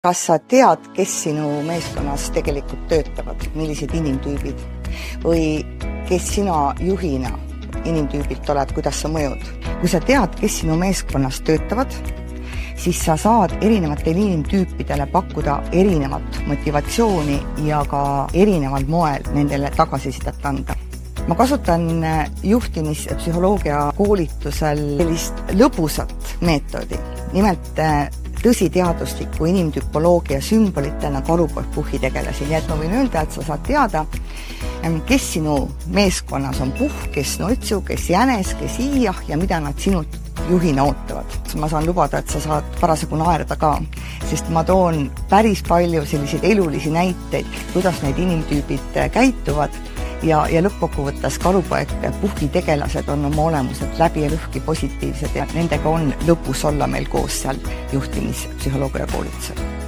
Kas sa tead, kes sinu meeskonnas tegelikult töötavad, millised inimtüübid või kes sina juhina inimtüübilt oled, kuidas sa mõjud? Kui sa tead, kes sinu meeskonnas töötavad, siis sa saad erinevatele inimtüüpidele pakkuda erinevat motivatsiooni ja ka erineval moel nendele tagasisidet anda. Ma kasutan juhtimispsühholoogia koolitusel sellist lõbusat meetodi, nimelt tõsiteadusliku inimtüpoloogia sümbolitena karupuhhi tegelasi. Nii et ma võin öelda, et sa saad teada, kes sinu meeskonnas on puhh, kes notsu, kes jänes, kes iiah ja mida nad sinult juhina ootavad. Ma saan lubada, et sa saad parasjagu naerda ka, sest ma toon päris palju selliseid elulisi näiteid, kuidas need inimtüübid käituvad ja lõppkokkuvõttes karupuhhi tegelased on oma olemuselt läbi ja lõhki positiivsed ja nendega on lõpus olla meil koos seal juhtimispsühholoogia koolitusel.